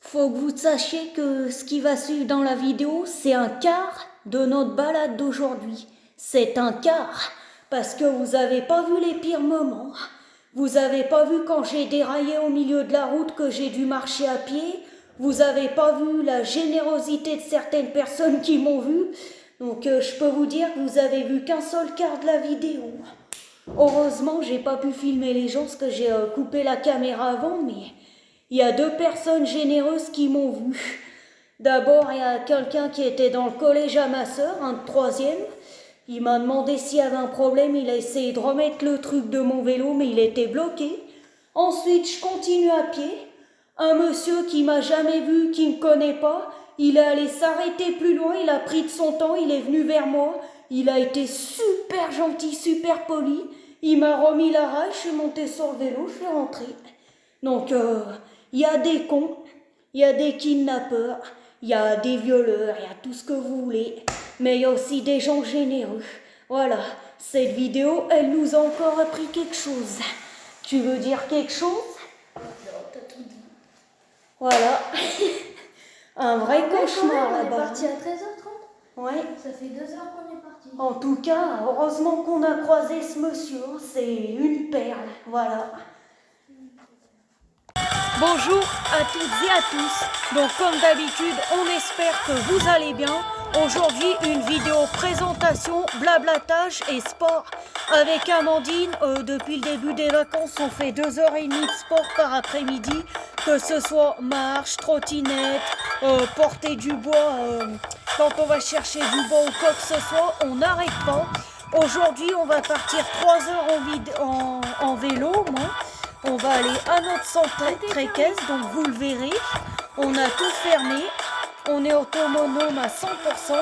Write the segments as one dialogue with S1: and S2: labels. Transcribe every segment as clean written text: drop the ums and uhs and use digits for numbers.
S1: Faut que vous sachiez que ce qui va suivre dans la vidéo, c'est un quart de notre balade d'aujourd'hui. C'est un quart, parce que vous avez pas vu les pires moments. Vous avez pas vu quand j'ai déraillé au milieu de la route que j'ai dû marcher à pied. Vous avez pas vu la générosité de certaines personnes qui m'ont vu. Donc je peux vous dire que vous avez vu qu'un seul quart de la vidéo. Heureusement, j'ai pas pu filmer les gens parce que j'ai coupé la caméra avant, mais il y a deux personnes généreuses qui m'ont vu. D'abord, il y a quelqu'un qui était dans le collège à ma sœur, un troisième. Il m'a demandé s'il y avait un problème, il a essayé de remettre le truc de mon vélo, mais il était bloqué. Ensuite, je continue à pied. Un monsieur qui m'a jamais vu, qui me connaît pas, il est allé s'arrêter plus loin, il a pris de son temps, il est venu vers moi. Il a été super gentil, super poli. Il m'a remis la raille, je suis montée sur le vélo, je suis rentrée. Donc, il y a des cons, il y a des kidnappeurs, il y a des violeurs, il y a tout ce que vous voulez. Mais il y a aussi des gens généreux. Voilà, cette vidéo, elle nous a encore appris quelque chose. Tu veux dire quelque chose?
S2: Non, t'as tout dit.
S1: Voilà. Un vrai cauchemar
S2: On est
S1: là-bas.
S2: parti à 13h30.
S1: Ouais.
S2: Ça fait 2 heures qu'on est parti.
S1: En tout cas, heureusement qu'on a croisé ce monsieur. C'est une perle. Voilà. Bonjour à toutes et à tous. Donc comme d'habitude, on espère que vous allez bien. Aujourd'hui, une vidéo présentation, blablatage et sport avec Amandine. Depuis le début des vacances, on fait 2h30 de sport par après-midi. Que ce soit marche, trottinette, porter du bois, quand on va chercher du bois ou quoi que ce soit, on n'arrête pas. Aujourd'hui, on va partir 3 heures en vélo, moi. On va aller à notre centre Tréquez, donc vous le verrez. On a tout fermé. On est autonome à 100%.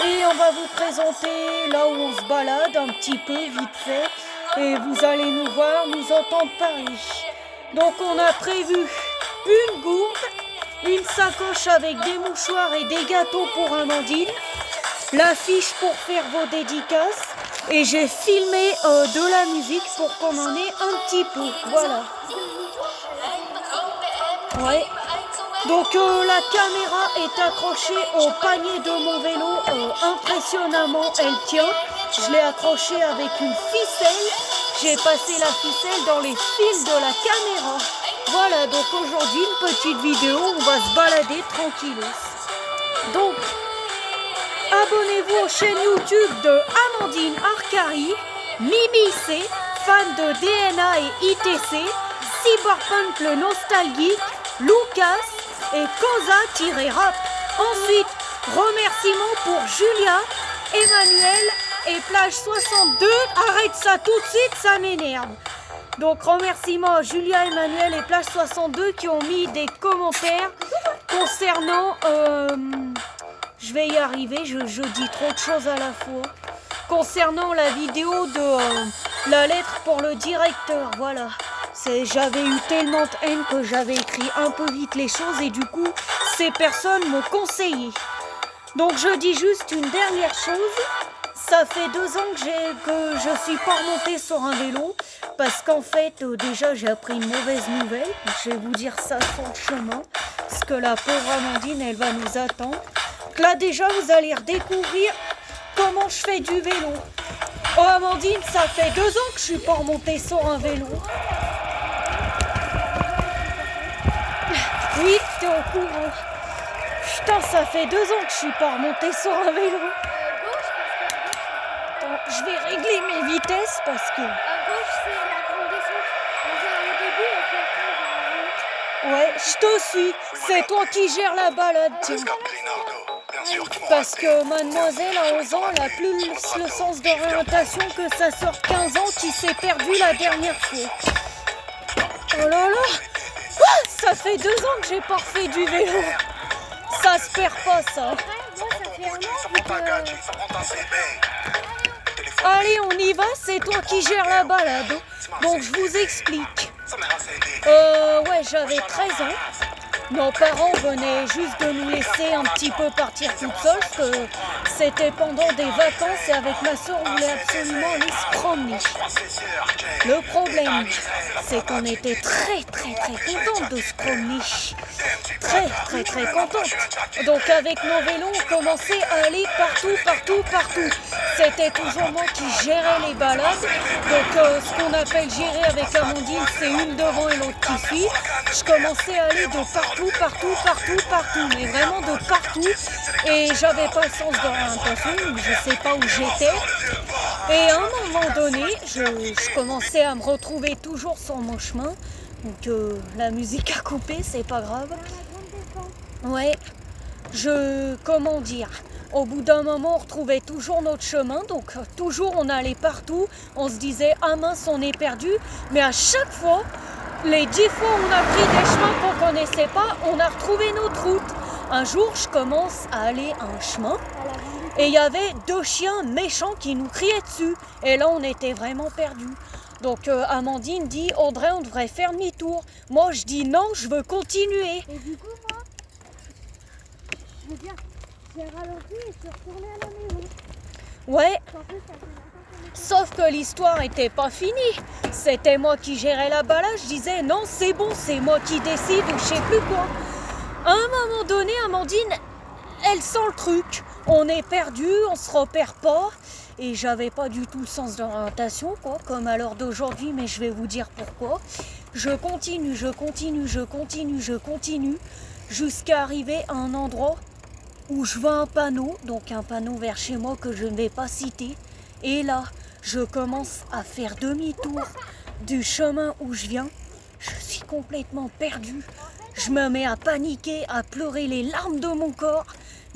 S1: Et on va vous présenter là où on se balade un petit peu, vite fait. Et vous allez nous voir, nous entendre parler. Donc on a prévu une gourde, une sacoche avec des mouchoirs et des gâteaux pour Amandine. L'affiche pour faire vos dédicaces. Et j'ai filmé de la musique pour qu'on en ait un petit peu. Voilà. Ouais. Donc la caméra est accrochée au panier de mon vélo. Impressionnamment, elle tient. Je l'ai accrochée avec une ficelle. J'ai passé la ficelle dans les fils de la caméra. Voilà, donc aujourd'hui, une petite vidéo. On va se balader tranquillos. Donc, abonnez-vous aux chaînes YouTube de Amandine Arcari, Mimi C, fan de DNA et ITC, Cyberpunk le nostalgique, Lucas et Koza-Rap. Ensuite, remerciements pour Julia, Emmanuel et Plage 62. Arrête ça tout de suite, ça m'énerve. Donc remerciements à Julia, Emmanuel et Plage 62 qui ont mis des commentaires concernant... je vais y arriver, je dis trop de choses à la fois. Concernant la vidéo de la lettre pour le directeur, voilà. J'avais eu tellement de haine que j'avais écrit un peu vite les choses et du coup, ces personnes m'ont conseillé. Donc je dis juste une dernière chose. Ça fait 2 ans que je suis pas remontée sur un vélo parce qu'en fait, déjà, j'ai appris une mauvaise nouvelle. Je vais vous dire ça sur le chemin parce que la pauvre Amandine, elle va nous attendre. Là déjà vous allez redécouvrir comment je fais du vélo. Oh Amandine, ça fait 2 ans que je suis pas remontée sur un vélo. Oui, t'es au courant. Putain, ça fait 2 ans que je suis pas remontée sur un vélo. Attends, je vais régler mes vitesses parce que...
S2: À gauche, c'est la grande descente. On va au début et puis après, on va
S1: Ouais, je te suis. C'est toi qui gères la balade, tiens. Parce que mademoiselle à 11 ans, elle a plus le sens d'orientation que sa sœur 15 ans qui s'est perdue la dernière fois. Oh là là, ah, ça fait 2 ans que j'ai pas refait du vélo. Ça se perd pas, ça.
S2: moi, ça fait 1 an
S1: Allez, on y va, c'est toi qui gères la balade. Donc je vous explique. Ouais, j'avais 13 ans. Nos parents venaient juste de nous laisser un petit peu partir toute seule, parce que c'était pendant des vacances et avec ma soeur on voulait absolument aller se promener. Le problème, c'est qu'on était très contentes de se promener. Très contentes. Donc avec nos vélos, on commençait à aller partout. C'était toujours moi qui gérais les balades. Donc ce qu'on appelle gérer avec Amandine, c'est une devant et l'autre qui suit. Je commençais à aller de partout, mais vraiment de partout. Et j'avais pas le sens d'orientation, je sais pas où j'étais. Et à un moment donné, je commençais à me retrouver toujours sur mon chemin. Donc la musique a coupé, c'est pas grave. Ouais, comment dire, au bout d'un moment on retrouvait toujours notre chemin, donc toujours on allait partout, on se disait ah mince on est perdu, mais à chaque fois, les 10 fois où on a pris des chemins qu'on connaissait pas, on a retrouvé notre route. Un jour je commence à aller à un chemin et il y avait 2 chiens méchants qui nous criaient dessus, et là on était vraiment perdus. Donc Amandine dit Audrey on devrait faire demi-tour. Moi je dis non, je veux continuer.
S2: Et du coup, moi, je veux dire, j'ai ralenti et je suis retournée à la maison.
S1: Ouais,
S2: En plus, ça fait longtemps qu'on était.
S1: sauf que l'histoire était pas finie. C'était moi qui gérais la balade, je disais non c'est bon, c'est moi qui décide ou je sais plus quoi. À un moment donné, Amandine, elle sent le truc. On est perdu, on se repère pas. Et j'avais pas du tout le sens d'orientation, quoi, comme à l'heure d'aujourd'hui, mais je vais vous dire pourquoi. Je continue, jusqu'à arriver à un endroit où je vois un panneau, donc un panneau vers chez moi que je ne vais pas citer. Et là, je commence à faire demi-tour du chemin où je viens. Je suis complètement perdue. Je me mets à paniquer, à pleurer les larmes de mon corps.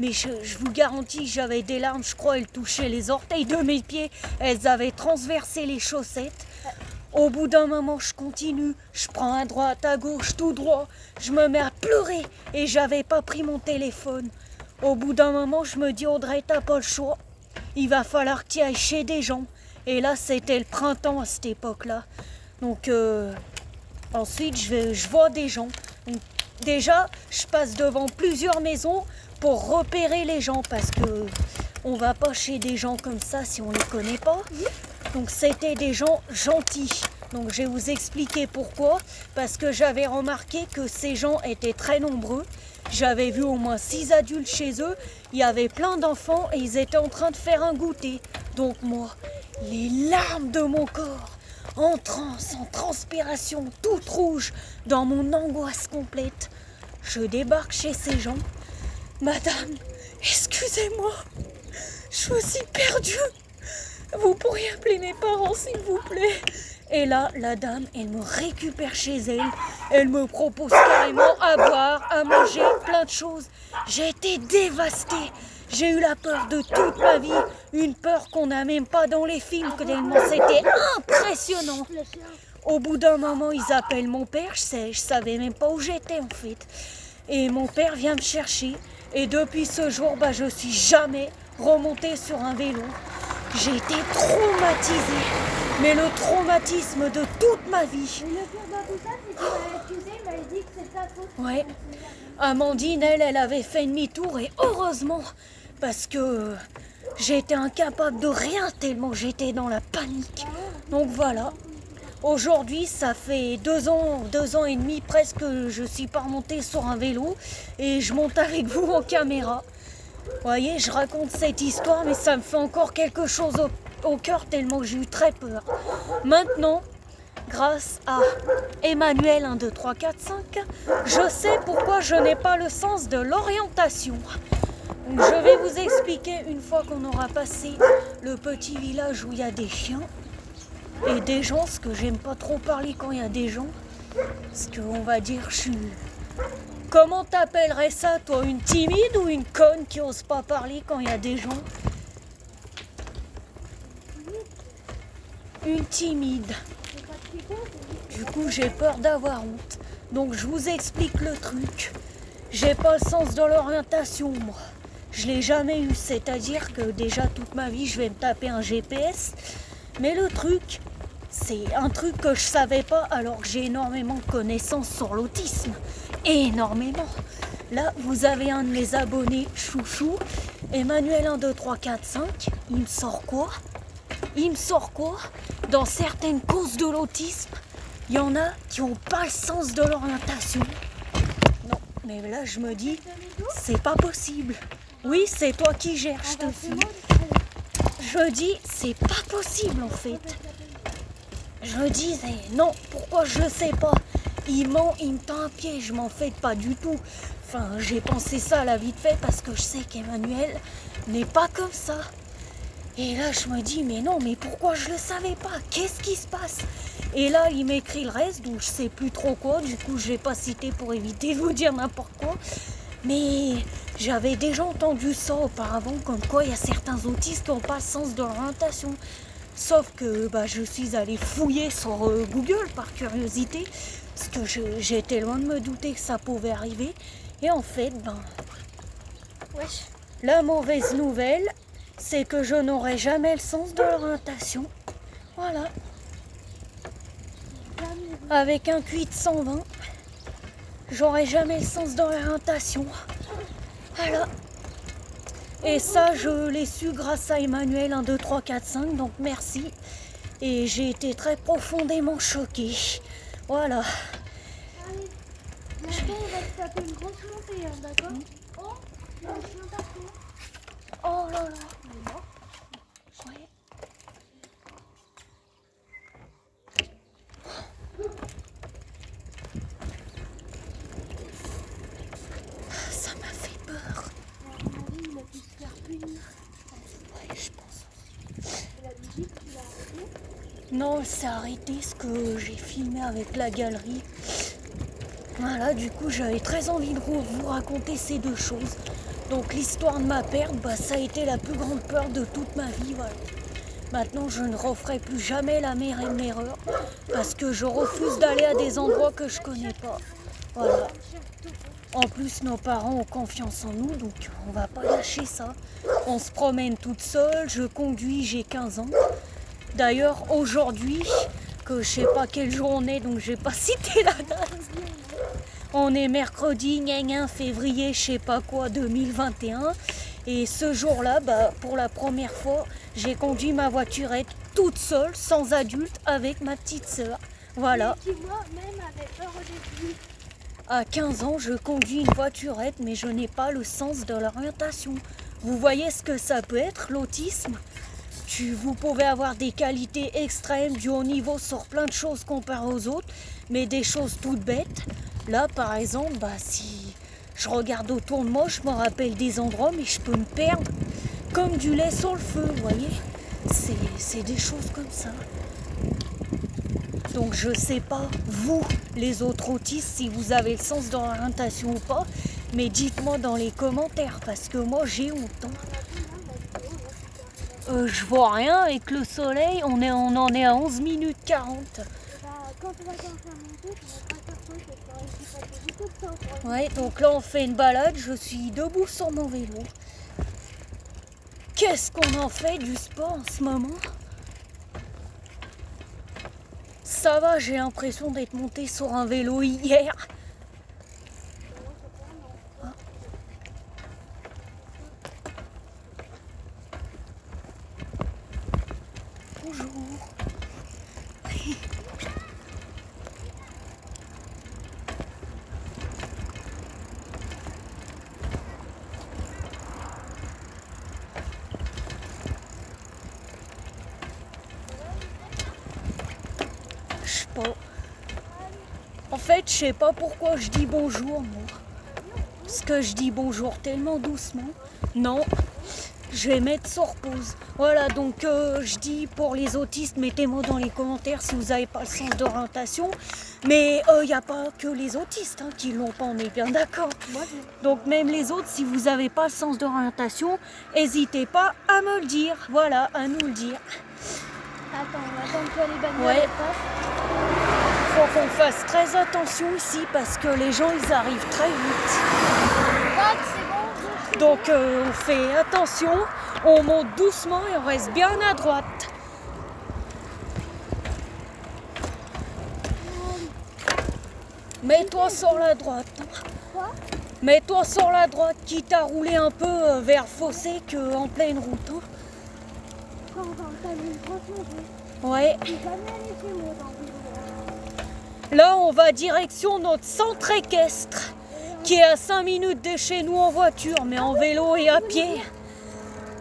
S1: Mais je vous garantis, j'avais des larmes, je crois, elles touchaient les orteils de mes pieds. Elles avaient transversé les chaussettes. Au bout d'un moment, je continue. Je prends à droite, à gauche, tout droit. Je me mets à pleurer et j'avais pas pris mon téléphone. Au bout d'un moment, je me dis, Audrey, t'as pas le choix. Il va falloir que tu ailles chez des gens. Et là, c'était le printemps à cette époque-là. Donc, ensuite, je vois des gens. Donc, déjà, je passe devant plusieurs maisons pour repérer les gens parce que on va pas chez des gens comme ça si on les connaît pas. Donc c'était des gens gentils. Donc je vais vous expliquer pourquoi. Parce que j'avais remarqué que ces gens étaient très nombreux. J'avais vu au moins 6 adultes chez eux. Il y avait plein d'enfants et ils étaient en train de faire un goûter. Donc moi, les larmes de mon corps, en transe, en transpiration, toute rouge, dans mon angoisse complète, je débarque chez ces gens. Madame, excusez-moi, je suis perdue. Vous pourriez appeler mes parents, s'il vous plaît. Et là, la dame, elle me récupère chez elle. Elle me propose carrément à boire, à manger, plein de choses. J'ai été dévastée. J'ai eu la peur de toute ma vie. Une peur qu'on n'a même pas dans les films, tellement c'était impressionnant. Au bout d'un moment, ils appellent mon père. Je savais même pas où j'étais, en fait. Et mon père vient me chercher. Et depuis ce jour, je suis jamais remontée sur un vélo. J'ai été traumatisée, mais le traumatisme de toute ma vie.
S2: Mais le pire dans tout ça, c'est qu'il m'a accusé, il m'a dit que c'est ta faute.
S1: Ouais, Amandine, elle avait fait demi-tour et heureusement, parce que j'étais incapable de rien tellement j'étais dans la panique. Donc voilà, aujourd'hui ça fait 2 ans et demi presque que je suis pas remontée sur un vélo et je monte avec vous en caméra. Vous voyez, je raconte cette histoire, mais ça me fait encore quelque chose au cœur tellement j'ai eu très peur. Maintenant, grâce à Emmanuel 1, 2, 3, 4, 5, je sais pourquoi je n'ai pas le sens de l'orientation. Donc, je vais vous expliquer une fois qu'on aura passé le petit village où il y a des chiens et des gens, parce que j'aime pas trop parler quand il y a des gens, parce qu'on va dire je suis... Comment t'appellerais ça, toi? Une timide ou une conne qui ose pas parler quand il y a des gens? Une timide. Du coup, j'ai peur d'avoir honte. Donc, je vous explique le truc. J'ai pas le sens de l'orientation, moi. Je l'ai jamais eu, c'est-à-dire que déjà toute ma vie, je vais me taper un GPS. Mais le truc, c'est un truc que je savais pas alors que j'ai énormément de connaissances sur l'autisme. énormément. Là, vous avez un de mes abonnés chouchou, Emmanuel 1, 2, 3, 4, 5. Il me sort quoi? Dans certaines causes de l'autisme, il y en a qui n'ont pas le sens de l'orientation. Non, mais là, je me dis, c'est pas possible. Oui, c'est toi qui gères, je te file. Je dis, c'est pas possible en fait. Je disais, non, pourquoi je le sais pas? Il ment, il me tend un piège, je m'en fais pas du tout. Enfin, j'ai pensé ça à la vite fait parce que je sais qu'Emmanuel n'est pas comme ça. Et là, je me dis, mais non, mais pourquoi je le savais pas? Qu'est-ce qui se passe? Et là, il m'écrit le reste, donc je sais plus trop quoi. Du coup, je vais pas citer pour éviter de vous dire n'importe quoi. Mais j'avais déjà entendu ça auparavant, comme quoi il y a certains autistes qui n'ont pas le sens de l'orientation. Sauf que je suis allée fouiller sur Google par curiosité, parce que j'étais loin de me douter que ça pouvait arriver. Et en fait, la mauvaise nouvelle, c'est que je n'aurai jamais le sens de l'orientation. Voilà. Avec un QI de 120, j'aurai jamais le sens de l'orientation. Voilà. Et ça, je l'ai su grâce à Emmanuel 1, 2, 3, 4, 5, donc merci. Et j'ai été très profondément choquée. Voilà.
S2: Allez, bientôt on va se taper une grosse montée, hein, d'accord? Oh, il y a un chien partout.
S1: Oh là là.
S2: Il est mort.
S1: Ouais. Ça m'a fait peur.
S2: À mon avis, il a pu se faire punir.
S1: Ouais, je pense aussi.
S2: Et la musique, tu l'as arrêtée?
S1: Non, c'est arrêté ce que j'ai filmé avec la galerie. Voilà, du coup, j'avais très envie de vous raconter ces deux choses. Donc, l'histoire de ma perte, ça a été la plus grande peur de toute ma vie. Voilà. Maintenant, je ne referai plus jamais la même erreur parce que je refuse d'aller à des endroits que je connais pas. Voilà. En plus, nos parents ont confiance en nous, donc on va pas lâcher ça. On se promène toute seule, je conduis, j'ai 15 ans. D'ailleurs, aujourd'hui, que je sais pas quelle journée, donc je vais pas citer la date. On est mercredi, 1 février, je sais pas quoi, 2021. Et ce jour-là, pour la première fois, j'ai conduit ma voiturette toute seule, sans adulte, avec ma petite sœur. Voilà.
S2: Et qui, moi-même, avait peur au début.
S1: À 15 ans, je conduis une voiturette, mais je n'ai pas le sens de l'orientation. Vous voyez ce que ça peut être, l'autisme? Vous pouvez avoir des qualités extrêmes, du haut niveau sur plein de choses comparées aux autres, mais des choses toutes bêtes. Là, par exemple, si je regarde autour de moi, je me rappelle des endroits, mais je peux me perdre comme du lait sur le feu, vous voyez? C'est des choses comme ça. Donc je sais pas, vous, les autres autistes, si vous avez le sens de l'orientation ou pas, mais dites-moi dans les commentaires, parce que moi j'ai honte. Je vois rien avec le soleil, on en est à 11 minutes 40.
S2: Quand tu vas commencer à monter, tu vas pas faire ça, tu vas réussir à passer beaucoup de temps pour
S1: Ouais, donc là on fait une balade, je suis debout sur mon vélo. Qu'est-ce qu'on en fait du sport en ce moment? Ça va, j'ai l'impression d'être montée sur un vélo hier. Bonjour. Je sais pas. En fait, je sais pas pourquoi je dis bonjour, moi. Parce que je dis bonjour tellement doucement. Non, je vais mettre sur pause. Voilà, donc je dis pour les autistes, mettez-moi dans les commentaires si vous n'avez pas le sens d'orientation. Mais il n'y a pas que les autistes qui l'ont pas, on est bien d'accord. Donc même les autres, si vous n'avez pas le sens d'orientation, n'hésitez pas à me le dire. Voilà, à nous le dire.
S2: Attends, on va attendre que les bagnoles
S1: Ouais.
S2: passent.
S1: Faut qu'on fasse très attention ici parce que les gens ils arrivent très vite.
S2: C'est bon,
S1: Donc on fait attention, on monte doucement et on reste bien à droite. Mets-toi sur la droite.
S2: Quoi?
S1: Mets-toi sur la droite, quitte à rouler un peu vers fossé qu'en pleine route. Hein.
S2: Quand t'as vu une grosse montée.
S1: Ouais.
S2: Je suis jamais allée chez moi dans le vélo.
S1: Là, on va direction notre centre équestre, qui est à 5 minutes de chez nous en voiture, mais en vélo et à pied.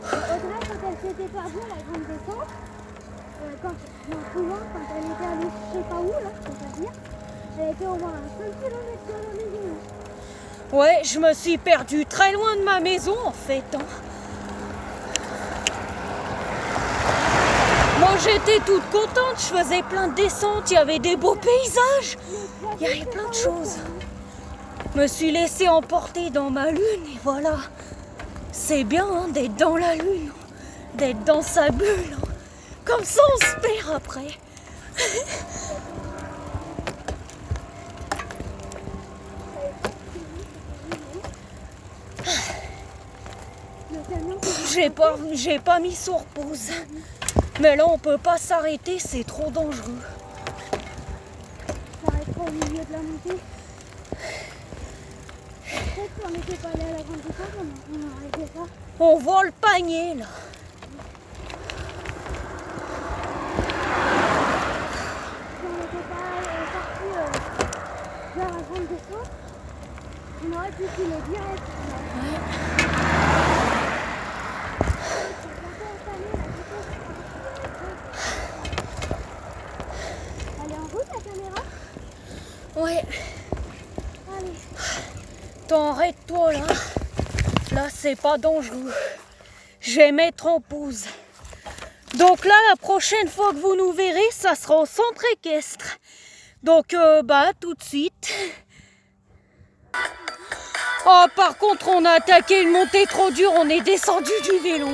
S2: Audrey, quand elle s'était perdue à la grande descente, quand je me souviens, quand elle était allée je sais pas où, là, je peux pas dire, elle était au moins à 5 km de la maison.
S1: Ouais, je me suis perdue très loin de ma maison en fait. Hein. Moi j'étais toute contente, je faisais plein de descentes, il y avait des beaux paysages, il y avait plein de choses. Je me suis laissée emporter dans ma lune et voilà. C'est bien hein, d'être dans la lune, d'être dans sa bulle. Hein. Comme ça on se perd après. J'ai pas mis sur pause. Mais là on peut pas s'arrêter, c'est trop dangereux.
S2: Ça arrêtera au milieu de la montée. Peut-être si on n'était pas allé à la grande descente, on aurait fait ça.
S1: On voit le panier là.
S2: Si on n'était pas parti vers la grande descente, on aurait pu filer direct. Elle est en route la caméra?
S1: Ouais.
S2: Allez.
S1: T'en arrête-toi là. Là c'est pas dangereux. Je vais mettre en pause. Donc là la prochaine fois que vous nous verrez, ça sera au centre équestre. Donc tout de suite. Oh par contre on a attaqué une montée trop dure, on est descendu du vélo.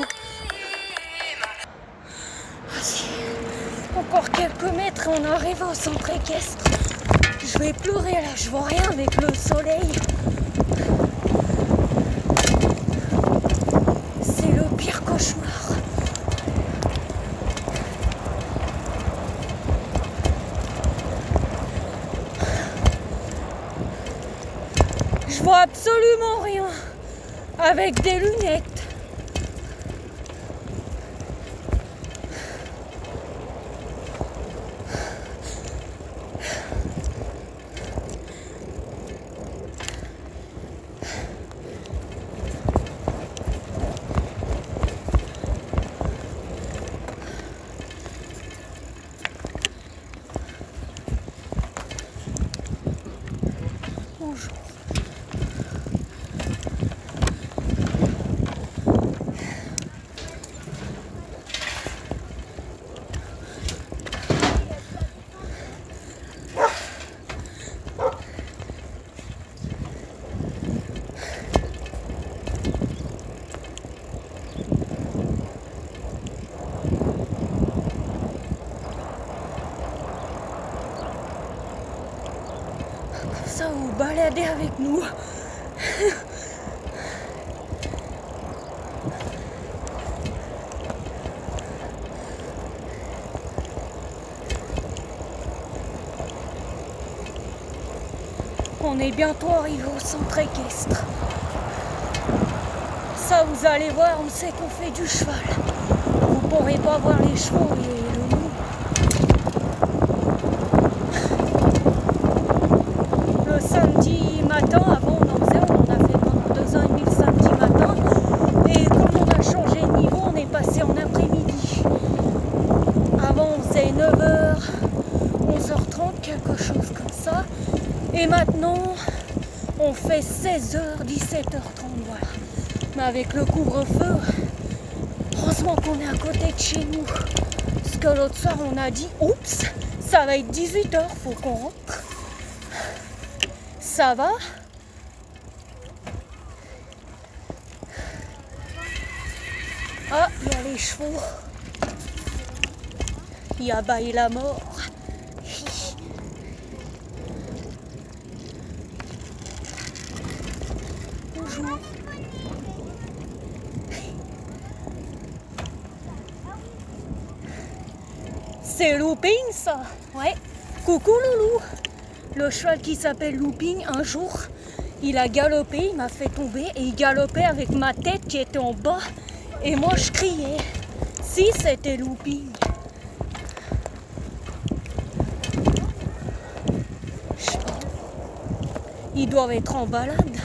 S1: Encore quelques mètres et on arrive au centre équestre. Je vais pleurer là, je vois rien avec le soleil. C'est le pire cauchemar. Je vois absolument rien avec des lunettes. Bonjour. Ça vous baladez avec nous. On est bientôt arrivé au centre équestre. Ça vous allez voir, on sait qu'on fait du cheval. Vous ne pourrez pas voir les chevaux et le loup. Le samedi matin, avant on en faisait, on a fait pendant 2 ans et demi le samedi matin. Et comme on a changé de niveau, on est passé en après-midi. Avant on faisait 9h, 11h30, quelque chose comme ça. Et maintenant, on fait 16h, 17h30, voilà. Mais avec le couvre-feu, heureusement qu'on est à côté de chez nous. Parce que l'autre soir, on a dit, oups, ça va être 18h, faut qu'on rentre. Ça va? Ah, il y a les chevaux. Il y a bail la mort. Bonjour. C'est looping ça? Ouais. Coucou loulou. Le cheval qui s'appelle Looping, un jour, il a galopé, il m'a fait tomber et il galopait avec ma tête qui était en bas. Et moi, je criais. Si c'était Looping. Je sais pas. Ils doivent être en balade.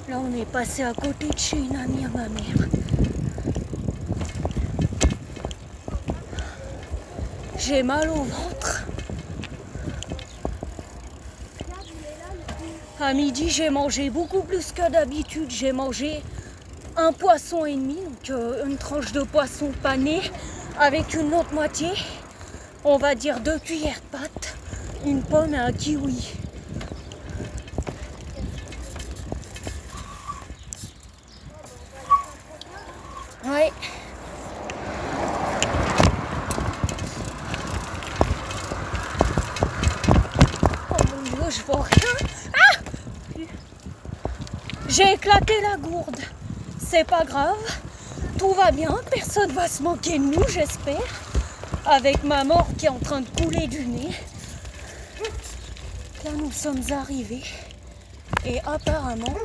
S1: Là, on est passé à côté de chez une amie à ma mère. J'ai mal au ventre. À midi, j'ai mangé beaucoup plus que d'habitude. J'ai mangé un poisson et demi, donc une tranche de poisson pané avec une autre moitié. On va dire 2 cuillères de pâte, une pomme et un kiwi. Ouais. Oh mon Dieu, je vois rien. Ah! J'ai éclaté la gourde. C'est pas grave. Tout va bien. Personne va se manquer de nous, j'espère. Avec ma mort qui est en train de couler du nez. Là, nous sommes arrivés. Et apparemment,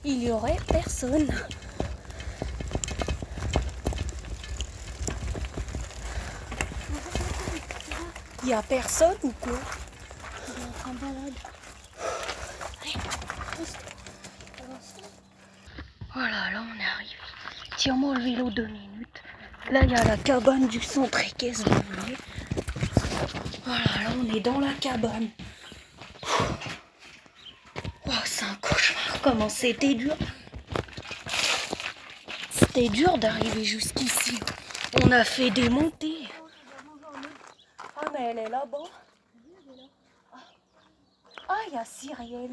S1: il y aurait personne. Il y a personne ou quoi?
S2: En balade.
S1: Voilà, là on est arrivé. Tire-moi le vélo 2 minutes. Là il y a la cabane du centre équestre, vous voyez. Voilà, là on est dans la cabane. Oh, c'est un cauchemar, comment c'était dur. C'était dur d'arriver jusqu'ici. On a fait des montées. Ah mais elle est là-bas. Ah, il y a Cyrielle.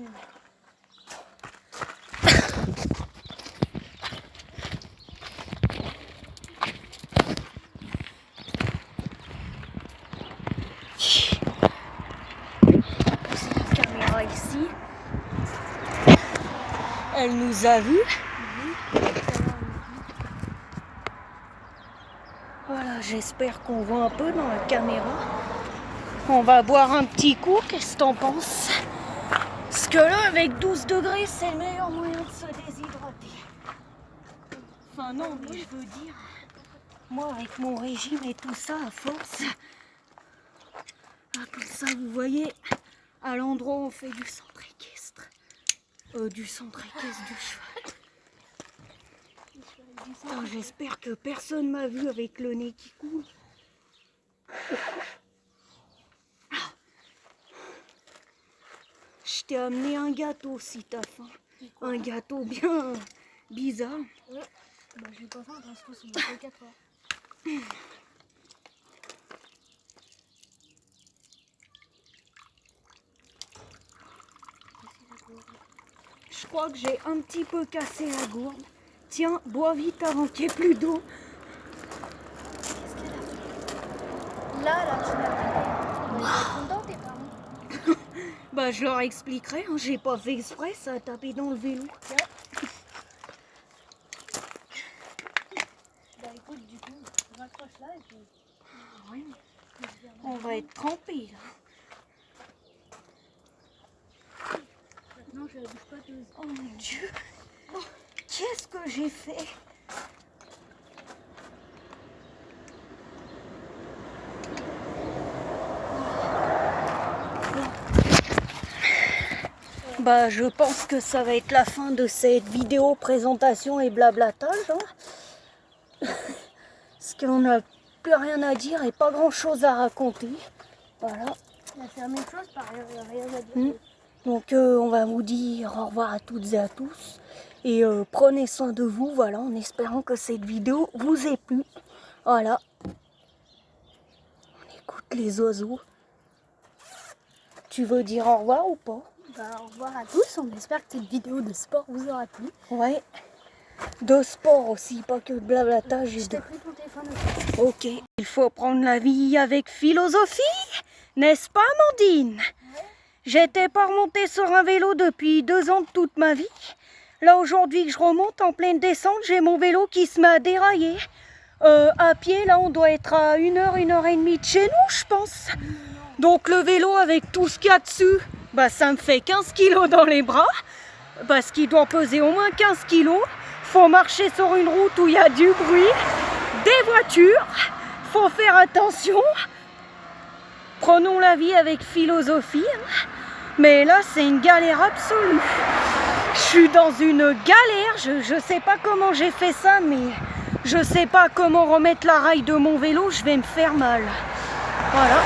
S1: La caméra ici. Elle nous a vus. Voilà, j'espère qu'on voit un peu dans la caméra. On va boire un petit coup, qu'est-ce que t'en penses? Parce que là, avec 12 degrés, c'est le meilleur moyen de se déshydrater. Enfin non, mais je veux dire, moi avec mon régime et tout ça, à force. Ah, comme ça, vous voyez, à l'endroit où on fait du centre équestre. Du centre équestre du cheval. Putain, j'espère que personne m'a vu avec le nez qui coule. Je t'ai amené un gâteau si t'as faim. Un gâteau bien bizarre.
S2: Ouais. Bah, je vais pas faim parce que c'est mon 4 heures.
S1: Je crois que j'ai un petit peu cassé la gourde. Tiens, bois vite avant qu'il n'y ait plus d'eau.
S2: Qu'est-ce qu'elle a? Là, tu l'as vu. Content, tes parents.
S1: Bah, je leur expliquerai, hein, j'ai pas fait exprès, ça a tapé dans le vélo.
S2: Ouais. Bah, écoute, du coup, on raccroche là et puis.
S1: Oui. On va être trempés là.
S2: Maintenant, je la bouge pas tous.
S1: Oh mon Dieu, qu'est-ce que j'ai fait? Bah, je pense que ça va être la fin de cette vidéo présentation et blablatage. Hein. Parce qu'on n'a plus rien à dire et pas grand chose à raconter. Voilà.
S2: C'est la même chose, pareil, il n'y a rien à dire.
S1: Donc on va vous dire au revoir à toutes et à tous. Et prenez soin de vous, voilà, en espérant que cette vidéo vous ait plu. Voilà. On écoute les oiseaux. Tu veux dire au revoir ou pas?
S2: Bah, au revoir à tous, on espère que cette vidéo de sport vous aura plu.
S1: Ouais. De sport aussi, pas que de blablatage.
S2: Je t'ai pris ton téléphone aussi.
S1: Ok. Il faut prendre la vie avec philosophie, n'est-ce pas, Amandine?
S2: Ouais.
S1: J'étais pas remontée sur un vélo depuis 2 ans de toute ma vie. Là, aujourd'hui que je remonte en pleine descente, j'ai mon vélo qui se met à dérailler. À pied, là, on doit être à 1 heure, 1 heure et demie de chez nous, je pense. Donc le vélo, avec tout ce qu'il y a dessus, bah, ça me fait 15 kilos dans les bras. Parce qu'il doit peser au moins 15 kilos. Faut marcher sur une route où il y a du bruit, des voitures. Faut faire attention. Prenons la vie avec philosophie. Mais là, c'est une galère absolue. Je suis dans une galère. Je sais pas comment j'ai fait ça, mais je sais pas comment remettre la raille de mon vélo. Je vais me faire mal. Voilà.